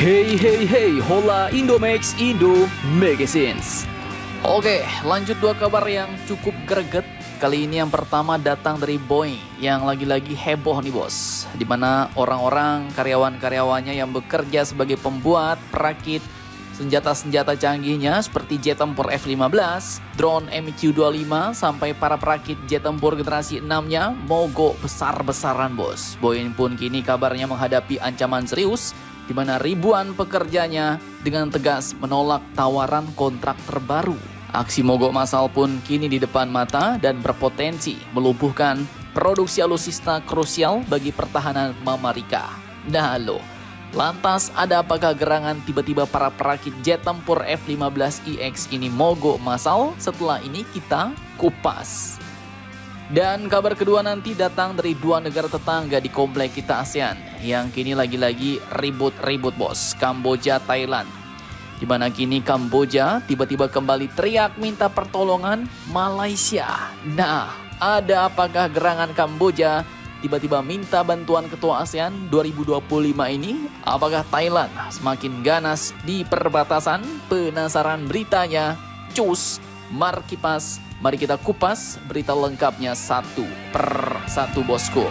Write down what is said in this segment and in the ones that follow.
Hey, hola Indomax Indo Magazines. Oke, lanjut dua kabar yang cukup greget. Kali ini yang pertama datang dari Boeing yang lagi-lagi heboh nih bos. Dimana orang-orang karyawan-karyawannya yang bekerja sebagai pembuat, perakit senjata-senjata canggihnya seperti jet tempur F-15, drone MQ-25 sampai para perakit jet tempur generasi 6-nya mogok besar-besaran bos. Boeing pun kini kabarnya menghadapi ancaman serius di mana ribuan pekerjanya dengan tegas menolak tawaran kontrak terbaru. Aksi mogok massal pun kini di depan mata dan berpotensi melumpuhkan produksi alutsista krusial bagi pertahanan Amerika. Nah loh, lantas ada apakah gerangan tiba-tiba para perakit jet tempur F-15EX ini mogok massal? Setelah ini kita kupas. Dan kabar kedua nanti datang dari dua negara tetangga di komplek kita ASEAN yang kini lagi-lagi ribut-ribut bos, Kamboja, Thailand. Dimana kini Kamboja tiba-tiba kembali teriak minta pertolongan Malaysia. Nah, ada apakah gerangan Kamboja tiba-tiba minta bantuan ketua ASEAN 2025 ini? Apakah Thailand semakin ganas di perbatasan? Penasaran beritanya? Cus, Markipas. Mari kita kupas berita lengkapnya satu per satu bosku.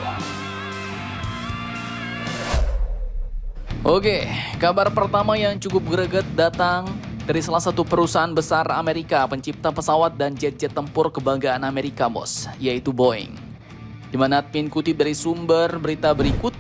Oke, kabar pertama yang cukup greget datang dari salah satu perusahaan besar Amerika pencipta pesawat dan jet-jet tempur kebanggaan Amerika bos, yaitu Boeing. Di mana admin kutip dari sumber berita berikut,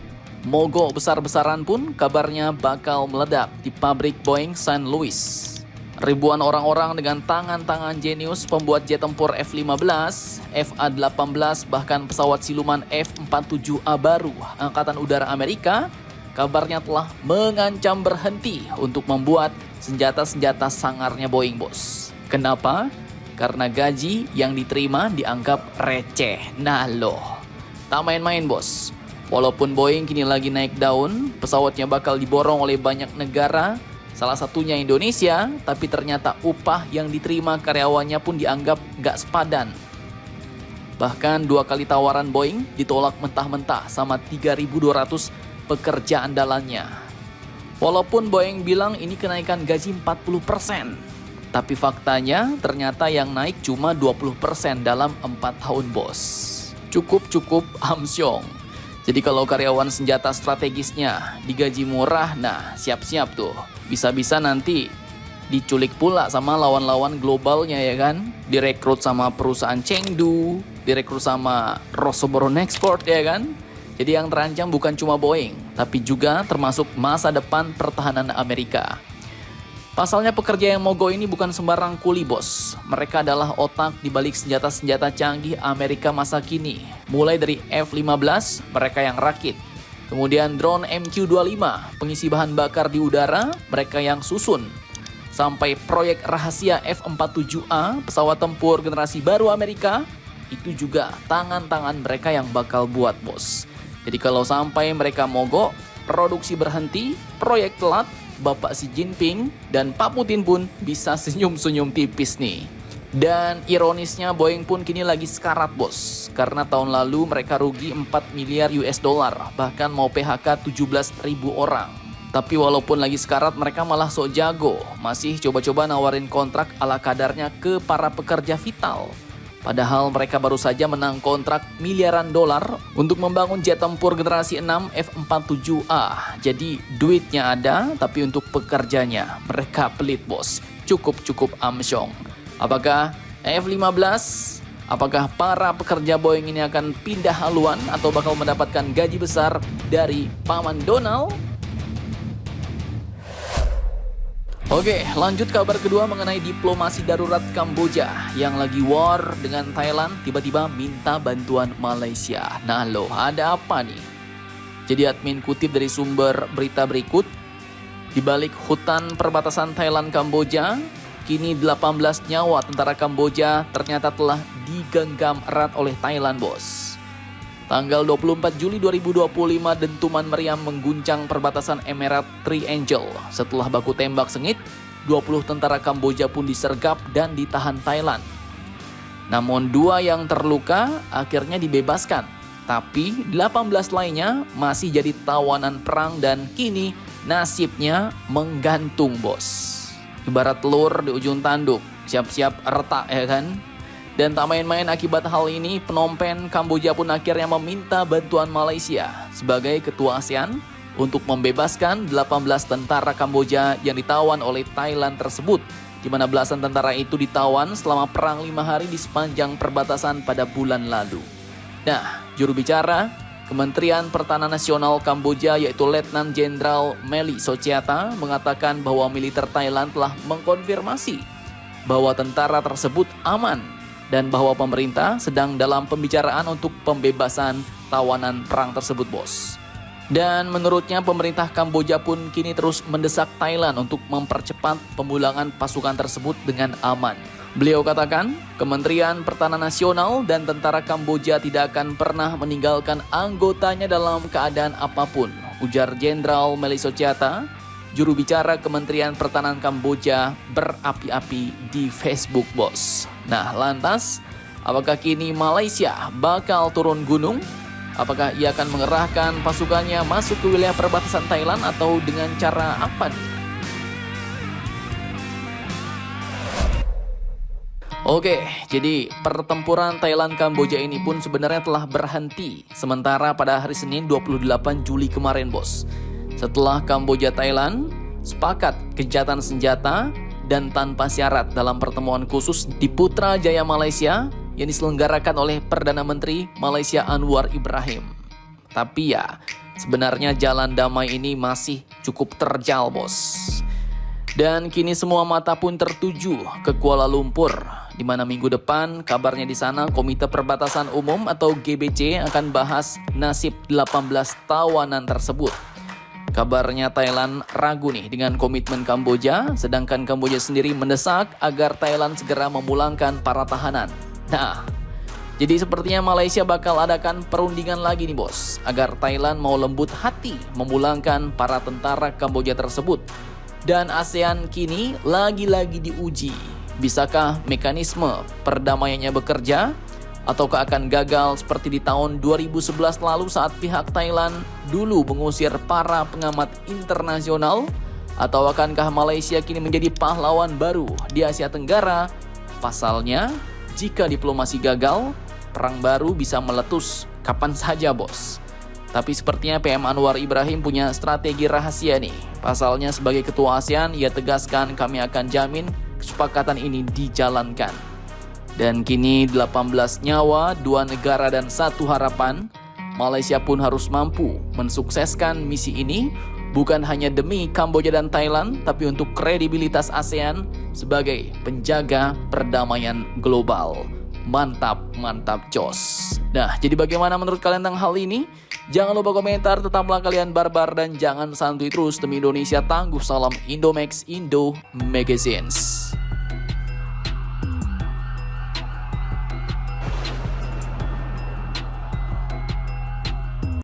mogok besar-besaran pun kabarnya bakal meledak di pabrik Boeing St. Louis. Ribuan orang-orang dengan tangan-tangan jenius pembuat jet tempur F-15, FA-18, bahkan pesawat siluman F-47A baru Angkatan Udara Amerika, kabarnya telah mengancam berhenti untuk membuat senjata-senjata sangarnya Boeing bos. Kenapa? Karena gaji yang diterima dianggap receh. Nah loh, tak main-main bos. Walaupun Boeing kini lagi naik daun, pesawatnya bakal diborong oleh banyak negara, salah satunya Indonesia, tapi ternyata upah yang diterima karyawannya pun dianggap gak sepadan. Bahkan 2 kali tawaran Boeing ditolak mentah-mentah sama 3.200 pekerja andalannya. Walaupun Boeing bilang ini kenaikan gaji 40%, tapi faktanya ternyata yang naik cuma 20% dalam 4 tahun bos. Cukup amsyong. Jadi kalau karyawan senjata strategisnya digaji murah, nah siap-siap tuh. Bisa-bisa nanti diculik pula sama lawan-lawan globalnya ya kan. Direkrut sama perusahaan Chengdu, direkrut sama Rosoboron Export ya kan. Jadi yang terancam bukan cuma Boeing, tapi juga termasuk masa depan pertahanan Amerika. Pasalnya pekerja yang mogok ini bukan sembarang kuli bos. Mereka adalah otak di balik senjata-senjata canggih Amerika masa kini. Mulai dari F-15, mereka yang rakit. Kemudian drone MQ-25, pengisi bahan bakar di udara, mereka yang susun. Sampai proyek rahasia F-47A, pesawat tempur generasi baru Amerika, itu juga tangan-tangan mereka yang bakal buat bos. Jadi kalau sampai mereka mogok, produksi berhenti, proyek telat, Bapak Xi Jinping dan Pak Putin pun bisa senyum-senyum tipis nih. Dan ironisnya Boeing pun kini lagi sekarat bos. Karena tahun lalu mereka rugi 4 miliar US dollar. Bahkan mau PHK 17.000 orang. Tapi walaupun lagi sekarat mereka malah sok jago. Masih coba-coba nawarin kontrak ala kadarnya ke para pekerja vital. Padahal mereka baru saja menang kontrak miliaran dolar untuk membangun jet tempur generasi 6 F-47A. Jadi duitnya ada tapi untuk pekerjanya mereka pelit bos. Cukup amsyong. Apakah F-15? Apakah para pekerja Boeing ini akan pindah haluan atau bakal mendapatkan gaji besar dari Paman Donald? Oke, lanjut kabar kedua mengenai diplomasi darurat Kamboja yang lagi war dengan Thailand tiba-tiba minta bantuan Malaysia. Nah loh, ada apa nih? Jadi admin kutip dari sumber berita berikut, di balik hutan perbatasan Thailand-Kamboja, kini 18 nyawa tentara Kamboja ternyata telah digenggam erat oleh Thailand bos. Tanggal 24 Juli 2025 dentuman meriam mengguncang perbatasan Emirat Triangle. Setelah baku tembak sengit, 20 tentara Kamboja pun disergap dan ditahan Thailand. Namun 2 yang terluka akhirnya dibebaskan. Tapi 18 lainnya masih jadi tawanan perang dan kini nasibnya menggantung, bos. Ibarat telur di ujung tanduk, siap-siap retak ya kan? Dan tak main-main akibat hal ini, Phnom Penh, Kamboja pun akhirnya meminta bantuan Malaysia sebagai ketua ASEAN untuk membebaskan 18 tentara Kamboja yang ditawan oleh Thailand tersebut, di mana belasan tentara itu ditawan selama perang 5 hari di sepanjang perbatasan pada bulan lalu. Nah, juru bicara Kementerian Pertahanan Nasional Kamboja yaitu Letnan Jenderal Meli Sociata mengatakan bahwa militer Thailand telah mengkonfirmasi bahwa tentara tersebut aman dan bahwa pemerintah sedang dalam pembicaraan untuk pembebasan tawanan perang tersebut, bos. Dan menurutnya pemerintah Kamboja pun kini terus mendesak Thailand untuk mempercepat pemulangan pasukan tersebut dengan aman. Beliau katakan, Kementerian Pertahanan Nasional dan tentara Kamboja tidak akan pernah meninggalkan anggotanya dalam keadaan apapun, ujar Jenderal Meli Sociata, juru bicara Kementerian Pertahanan Kamboja berapi-api di Facebook, bos. Nah, lantas, apakah kini Malaysia bakal turun gunung? Apakah ia akan mengerahkan pasukannya masuk ke wilayah perbatasan Thailand atau dengan cara apa nih? Oke, jadi pertempuran Thailand-Kamboja ini pun sebenarnya telah berhenti sementara pada hari Senin 28 Juli kemarin, bos. Setelah Kamboja-Thailand sepakat gencatan senjata dan tanpa syarat dalam pertemuan khusus di Putrajaya, Malaysia yang diselenggarakan oleh Perdana Menteri Malaysia Anwar Ibrahim. Tapi ya, sebenarnya jalan damai ini masih cukup terjal, bos. Dan kini semua mata pun tertuju ke Kuala Lumpur, di mana minggu depan kabarnya di sana Komite Perbatasan Umum atau GBC akan bahas nasib 18 tawanan tersebut. Kabarnya Thailand ragu nih dengan komitmen Kamboja, sedangkan Kamboja sendiri mendesak agar Thailand segera memulangkan para tahanan. Nah, jadi sepertinya Malaysia bakal adakan perundingan lagi nih, bos, agar Thailand mau lembut hati memulangkan para tentara Kamboja tersebut. Dan ASEAN kini lagi-lagi diuji. Bisakah mekanisme perdamaiannya bekerja? Ataukah akan gagal seperti di tahun 2011 lalu saat pihak Thailand dulu mengusir para pengamat internasional? Atau akankah Malaysia kini menjadi pahlawan baru di Asia Tenggara? Pasalnya, jika diplomasi gagal, perang baru bisa meletus kapan saja, bos. Tapi sepertinya PM Anwar Ibrahim punya strategi rahasia nih. Pasalnya sebagai ketua ASEAN, ia tegaskan kami akan jamin kesepakatan ini dijalankan. Dan kini 18 nyawa, 2 negara dan 1 harapan, Malaysia pun harus mampu mensukseskan misi ini bukan hanya demi Kamboja dan Thailand, tapi untuk kredibilitas ASEAN sebagai penjaga perdamaian global. Mantap, mantap, jos. Nah, jadi bagaimana menurut kalian tentang hal ini? Jangan lupa komentar, tetaplah kalian barbar dan jangan santuy terus demi Indonesia tangguh. Salam Indomax, Indo Magazines.